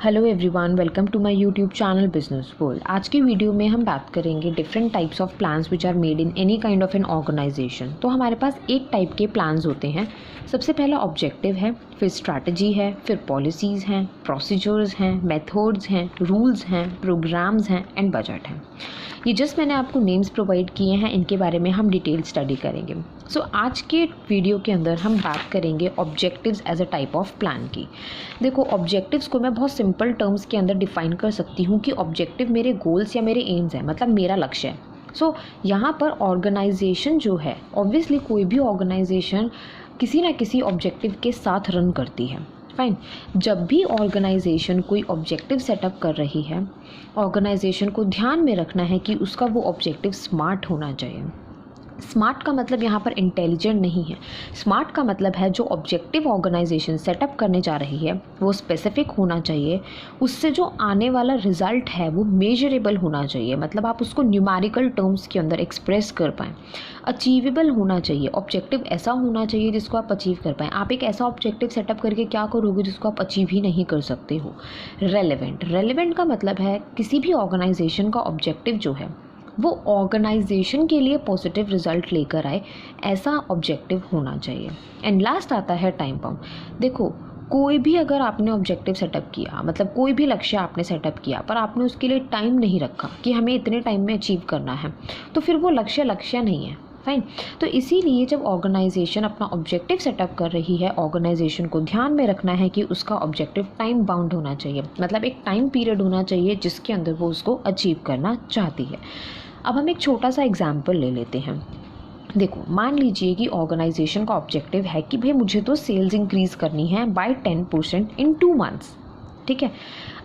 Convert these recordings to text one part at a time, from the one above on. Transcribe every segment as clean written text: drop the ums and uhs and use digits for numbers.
Hello everyone, welcome to my YouTube channel business world. आज की video में हम बात करेंगे different types of plans which are made in any kind of an organization. तो हमारे पास एक टाइप के प्लान्स होते हैं। सबसे पहला ऑब्जेक्टिव है, फिर स्ट्रैटेजी है, फिर पॉलिसीज़ हैं, प्रोसीजर्स हैं, मेथड्स हैं, रूल्स हैं, प्रोग्राम्स हैं एंड बजट हैं। ये जस्ट मैंने आपको नेम्स प्रोवाइड किए हैं, इनके बारे में हम डिटेल स्टडी करेंगे। सो आज के वीडियो के अंदर हम बात करेंगे objectives as a type of plan की। देखो, ऑब्जेक्टिव्स को मैं बहुत सिंपल टर्म्स के अंदर डिफाइन कर सकती हूँ कि ऑब्जेक्टिव मेरे गोल्स या मेरे एम्स हैं, मतलब मेरा लक्ष्य है। सो यहाँ पर ऑर्गेनाइजेशन जो है, ऑब्वियसली कोई भी ऑर्गेनाइजेशन किसी ना किसी ऑब्जेक्टिव के साथ रन करती है। फाइन, जब भी ऑर्गेनाइजेशन कोई ऑब्जेक्टिव सेटअप कर रही है, ऑर्गेनाइजेशन को ध्यान में रखना है कि उसका वो ऑब्जेक्टिव स्मार्ट होना चाहिए। स्मार्ट का मतलब यहाँ पर इंटेलिजेंट नहीं है। स्मार्ट का मतलब है जो ऑब्जेक्टिव ऑर्गेनाइजेशन सेटअप करने जा रही है वो स्पेसिफिक होना चाहिए, उससे जो आने वाला रिजल्ट है वो मेजरेबल होना चाहिए, मतलब आप उसको न्यूमेरिकल टर्म्स के अंदर एक्सप्रेस कर पाएँ। अचीवेबल होना चाहिए, ऑब्जेक्टिव ऐसा होना चाहिए जिसको आप अचीव कर पाएँ। आप एक ऐसा ऑब्जेक्टिव सेटअप करके क्या करोगे जिसको आप अचीव ही नहीं कर सकते हो। रेलेवेंट का मतलब है किसी भी ऑर्गेनाइजेशन का ऑब्जेक्टिव जो है वो ऑर्गेनाइजेशन के लिए पॉजिटिव रिजल्ट लेकर आए, ऐसा ऑब्जेक्टिव होना चाहिए। एंड लास्ट आता है टाइम बाउंड। देखो, कोई भी अगर आपने ऑब्जेक्टिव सेटअप किया, मतलब कोई भी लक्ष्य आपने सेटअप किया पर आपने उसके लिए टाइम नहीं रखा कि हमें इतने टाइम में अचीव करना है, तो फिर वो लक्ष्य नहीं है। फाइन, तो इसीलिए जब ऑर्गेनाइजेशन अपना ऑब्जेक्टिव सेटअप कर रही है, ऑर्गेनाइजेशन को ध्यान में रखना है कि उसका ऑब्जेक्टिव टाइम बाउंड होना चाहिए, मतलब एक टाइम पीरियड होना चाहिए जिसके अंदर वो उसको अचीव करना चाहती है। अब हम एक छोटा सा एग्जाम्पल ले लेते हैं। देखो, मान लीजिए कि ऑर्गेनाइजेशन का ऑब्जेक्टिव है कि भाई मुझे तो सेल्स इंक्रीज़ करनी है बाय 10% इन 2 मंथ्स। ठीक है,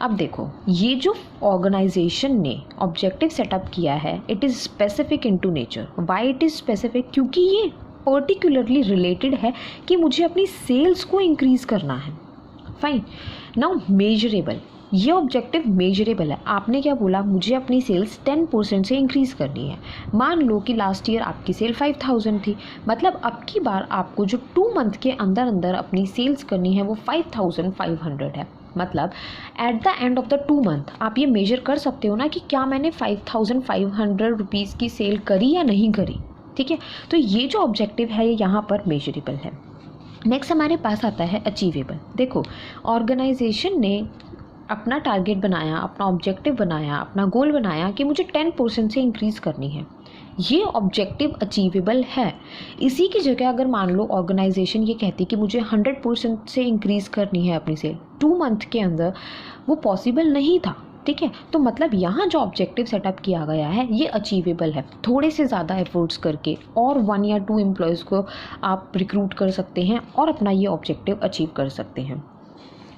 अब देखो, ये जो ऑर्गेनाइजेशन ने ऑब्जेक्टिव सेटअप किया है, it is specific into nature. Why it is specific? क्योंकि ये पर्टिकुलरली रिलेटेड है कि मुझे अपनी सेल्स को इंक्रीज़ करना है। फाइन, नाउ मेजरेबल, ये ऑब्जेक्टिव मेजरेबल है। आपने क्या बोला, मुझे अपनी सेल्स 10% से इंक्रीज़ करनी है। मान लो कि लास्ट ईयर आपकी सेल 5000 थी, मतलब अब की बार आपको जो 2 मंथ के अंदर अंदर अपनी सेल्स करनी है वो 5500 है। मतलब at the end of the 2 month आप ये मेजर कर सकते हो ना कि क्या मैंने 5500 रुपीज़ की सेल करी या नहीं करी। ठीक है, तो ये जो ऑब्जेक्टिव है ये यहाँ पर मेजरेबल है। नेक्स्ट हमारे पास आता है अचीवेबल। देखो, ऑर्गेनाइजेशन ने अपना टारगेट बनाया, अपना ऑब्जेक्टिव बनाया, अपना गोल बनाया कि मुझे 10% से इंक्रीज़ करनी है। ये ऑब्जेक्टिव अचीवेबल है। इसी की जगह अगर मान लो ऑर्गेनाइजेशन ये कहती कि मुझे 100% से इंक्रीज़ करनी है अपनी सेल 2 मंथ के अंदर, वो पॉसिबल नहीं था। ठीक है, तो मतलब यहाँ जो ऑब्जेक्टिव सेटअप किया गया है ये अचीवेबल है। थोड़े से ज़्यादा एफर्ट्स करके और 1 या 2 एम्प्लॉयज़ को आप रिक्रूट कर सकते हैं और अपना ये ऑब्जेक्टिव अचीव कर सकते हैं।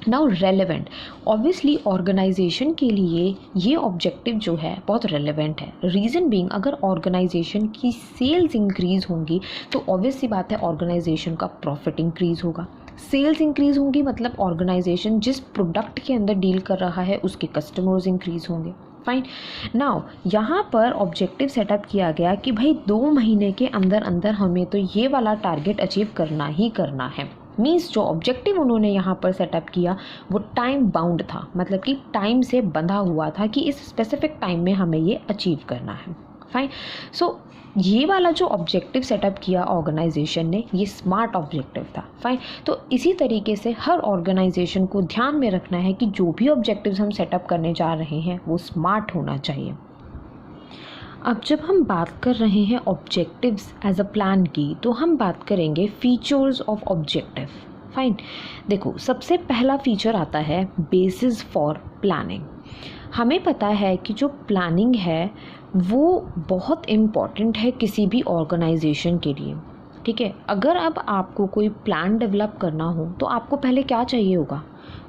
नाउ रेलेवेंट, ऑब्वियसली ऑर्गेनाइजेशन के लिए ये ऑब्जेक्टिव जो है बहुत रेलेवेंट है। रीज़न बीइंग, अगर ऑर्गेनाइजेशन की सेल्स इंक्रीज़ होंगी तो ऑब्वियस सी बात है ऑर्गेनाइजेशन का प्रॉफिट इंक्रीज़ होगा। सेल्स इंक्रीज़ होंगी मतलब ऑर्गेनाइजेशन जिस प्रोडक्ट के अंदर डील कर रहा है उसके कस्टमर्स इंक्रीज़ होंगे। फाइन, नाउ यहाँ पर ऑब्जेक्टिव सेटअप किया गया कि भाई 2 महीने के अंदर अंदर हमें तो ये वाला टारगेट अचीव करना ही करना है। मीन्स जो ऑब्जेक्टिव उन्होंने यहाँ पर सेटअप किया वो टाइम बाउंड था, मतलब कि टाइम से बंधा हुआ था कि इस स्पेसिफिक टाइम में हमें ये अचीव करना है। फाइन, सो ये वाला जो ऑब्जेक्टिव सेटअप किया ऑर्गेनाइजेशन ने ये स्मार्ट ऑब्जेक्टिव था। फाइन, तो इसी तरीके से हर ऑर्गेनाइजेशन को ध्यान में रखना है कि जो भी ऑब्जेक्टिव्स हम सेटअप करने जा रहे हैं वो स्मार्ट होना चाहिए। अब जब हम बात कर रहे हैं ऑब्जेक्टिव्स एज अ प्लान की, तो हम बात करेंगे फीचर्स ऑफ ऑब्जेक्टिव। फाइन, देखो, सबसे पहला फीचर आता है बेसिस फॉर प्लानिंग। हमें पता है कि जो प्लानिंग है वो बहुत इम्पॉर्टेंट है किसी भी ऑर्गेनाइजेशन के लिए। ठीक है, अगर अब आपको कोई प्लान डेवलप करना हो तो आपको पहले क्या चाहिए होगा,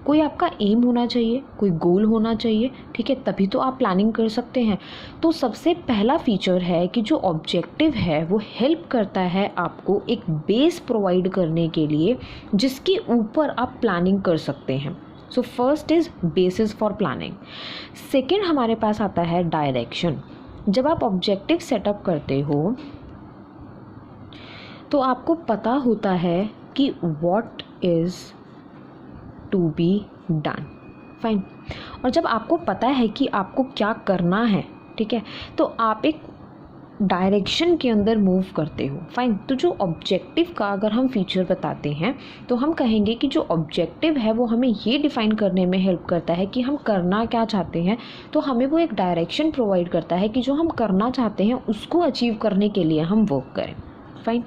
कोई आपका एम होना चाहिए, कोई गोल होना चाहिए। ठीक है, तभी तो आप प्लानिंग कर सकते हैं। तो सबसे पहला फीचर है कि जो ऑब्जेक्टिव है वो हेल्प करता है आपको एक बेस प्रोवाइड करने के लिए जिसके ऊपर आप प्लानिंग कर सकते हैं। So first is basis for planning. Second हमारे पास आता है डायरेक्शन। जब आप ऑब्जेक्टिव सेटअप करते हो तो आपको पता होता है कि what is to be done. Fine. और जब आपको पता है कि आपको क्या करना है, ठीक है, तो आप एक डायरेक्शन के अंदर मूव करते हो, फाइन। तो जो ऑब्जेक्टिव का अगर हम फीचर बताते हैं तो हम कहेंगे कि जो ऑब्जेक्टिव है वो हमें ये डिफ़ाइन करने में हेल्प करता है कि हम करना क्या चाहते हैं, तो हमें वो एक डायरेक्शन प्रोवाइड करता है कि जो हम करना चाहते हैं उसको अचीव करने के लिए हम वर्क करें, फाइन।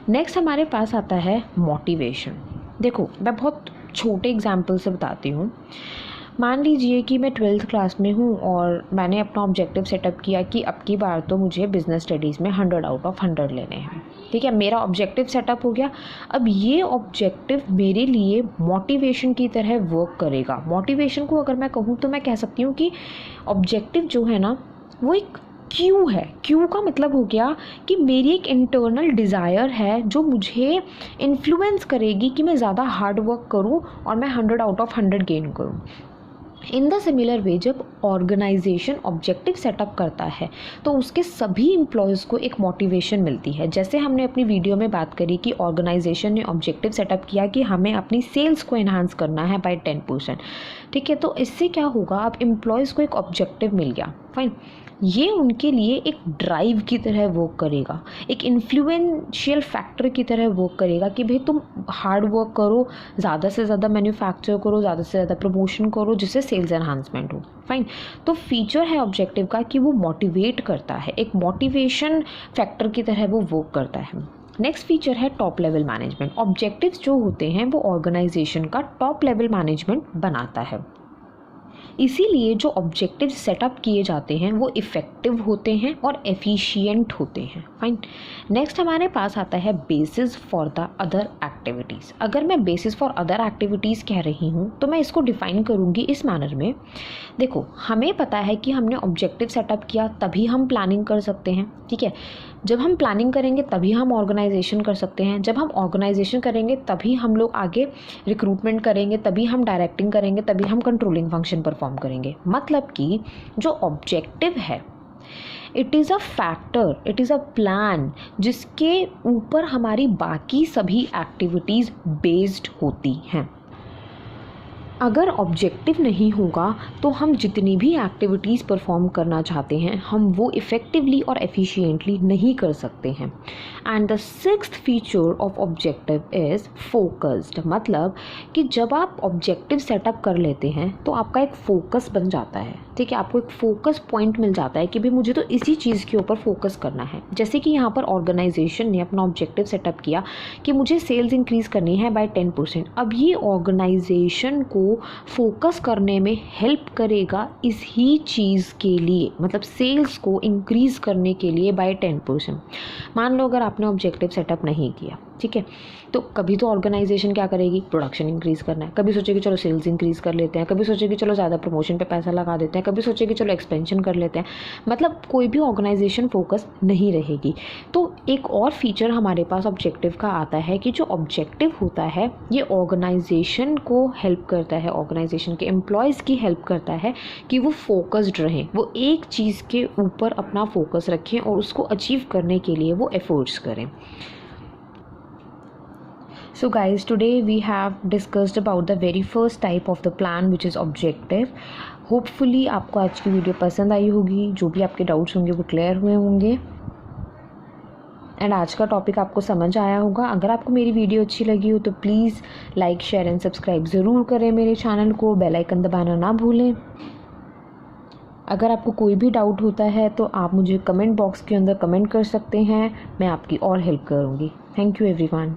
नेक्स्ट हमारे पास आता है मोटिवेशन। देखो, मैं बहुत छोटे एग्जाम्पल से बताती हूँ। मान लीजिए कि मैं 12th क्लास में हूँ और मैंने अपना ऑब्जेक्टिव सेटअप किया कि अब की बार तो मुझे बिज़नेस स्टडीज़ में 100 आउट ऑफ 100 लेने हैं, ठीक है। मेरा ऑब्जेक्टिव सेटअप हो गया। अब ये ऑब्जेक्टिव मेरे लिए मोटिवेशन की तरह वर्क करेगा। मोटिवेशन को अगर मैं कहूँ तो मैं कह सकती हूँ कि ऑब्जेक्टिव जो है ना वो एक क्यू है। क्यू का मतलब हो गया कि मेरी एक इंटरनल डिज़ायर है जो मुझे इन्फ्लुएंस करेगी कि मैं ज़्यादा हार्ड वर्क करूँ और मैं 100 आउट ऑफ 100 गेन करूँ। इन द सिमिलर वे, जब ऑर्गेनाइजेशन ऑब्जेक्टिव सेटअप करता है तो उसके सभी एम्प्लॉयज़ को एक मोटिवेशन मिलती है। जैसे हमने अपनी वीडियो में बात करी कि ऑर्गेनाइजेशन ने ऑब्जेक्टिव सेटअप किया कि हमें अपनी सेल्स को एनहांस करना है बाय 10%, ठीक है। तो इससे क्या होगा, अब एम्प्लॉयज़ को एक ऑब्जेक्टिव मिल गया, फाइन। ये उनके लिए एक ड्राइव की तरह वर्क करेगा, एक इन्फ्लुएंशियल फैक्टर की तरह वर्क करेगा कि भाई तुम हार्ड वर्क करो, ज़्यादा से ज़्यादा मैन्युफैक्चर करो, ज़्यादा से ज़्यादा प्रमोशन करो, जिससे सेल्स एनहांसमेंट हो, फाइन। तो फीचर है ऑब्जेक्टिव का कि वो मोटिवेट करता है, एक मोटिवेशन फैक्टर की तरह वो वर्क करता है। नेक्स्ट फीचर है टॉप लेवल मैनेजमेंट। ऑब्जेक्टिव्स जो होते हैं वो ऑर्गेनाइजेशन का टॉप लेवल मैनेजमेंट बनाता है। इसीलिए जो ऑब्जेक्टिव सेटअप किए जाते हैं वो इफ़ेक्टिव होते हैं और एफिशिएंट होते हैं, फाइन। नेक्स्ट हमारे पास आता है basis for the other activities. अगर मैं बेसिस फॉर अदर एक्टिविटीज़ कह रही हूँ तो मैं इसको डिफ़ाइन करूँगी इस मैनर में। देखो, हमें पता है कि हमने ऑब्जेक्टिव सेटअप किया तभी हम प्लानिंग कर सकते हैं, ठीक है। जब हम प्लानिंग करेंगे तभी हम ऑर्गेनाइजेशन कर सकते हैं। जब हम ऑर्गेनाइजेशन करेंगे तभी हम लोग आगे रिक्रूटमेंट करेंगे, तभी हम डायरेक्टिंग करेंगे, तभी हम कंट्रोलिंग फंक्शन परफॉर्म करेंगे। मतलब कि जो ऑब्जेक्टिव है it is a factor, it is a plan जिसके ऊपर हमारी बाकी सभी एक्टिविटीज़ बेस्ड होती हैं। अगर ऑब्जेक्टिव नहीं होगा तो हम जितनी भी एक्टिविटीज़ परफॉर्म करना चाहते हैं हम वो इफ़ेक्टिवली और एफिशिएंटली नहीं कर सकते हैं। And the sixth feature of objective is focused. मतलब कि जब आप ऑब्जेक्टिव सेटअप कर लेते हैं तो आपका एक फोकस बन जाता है, ठीक है। आपको एक फोकस पॉइंट मिल जाता है कि भाई मुझे तो इसी चीज़ के ऊपर फोकस करना है। जैसे कि यहाँ पर ऑर्गेनाइजेशन ने अपना ऑब्जेक्टिव सेटअप किया कि मुझे सेल्स इंक्रीज़ करनी है बाय 10%। अब ये ऑर्गेनाइजेशन को फोकस करने में हेल्प करेगा इस ही चीज़ के लिए, मतलब सेल्स को इंक्रीज़ करने के लिए बाय 10%। मान लो अगर आपने ऑब्जेक्टिव सेटअप नहीं किया, ठीक है, तो कभी तो ऑर्गेनाइजेशन क्या करेगी, प्रोडक्शन इंक्रीज़ करना है, कभी सोचेगी चलो सेल्स इंक्रीज़ कर लेते हैं, कभी सोचेगी चलो ज़्यादा प्रमोशन पे पैसा लगा देते हैं, कभी सोचेगी चलो एक्सपेंशन कर लेते हैं। मतलब कोई भी ऑर्गेनाइजेशन फोकस नहीं रहेगी। तो एक और फीचर हमारे पास ऑब्जेक्टिव का आता है कि जो ऑब्जेक्टिव होता है ये ऑर्गेनाइजेशन को हेल्प करता है, ऑर्गेनाइजेशन के एम्प्लॉयज़ की हेल्प करता है कि वो फोकस्ड रहें, वो एक चीज़ के ऊपर अपना फोकस रखें और उसको अचीव करने के लिए वो एफर्ट्स करें। So guys, today we have discussed about the very first type of the plan which is objective. Hopefully आपको आज की वीडियो पसंद आई होगी, जो भी आपके डाउट्स होंगे वो क्लियर हुए होंगे एंड आज का टॉपिक आपको समझ आया होगा। अगर आपको मेरी वीडियो अच्छी लगी हो तो please like share and subscribe ज़रूर करें मेरे चैनल को, बेल आइकन दबाना ना भूलें। अगर आपको कोई भी डाउट होता है तो आप मुझे कमेंट बॉक्स के अंदर कमेंट कर सकते हैं, मैं आपकी और हेल्प करूँगी। Thank you everyone.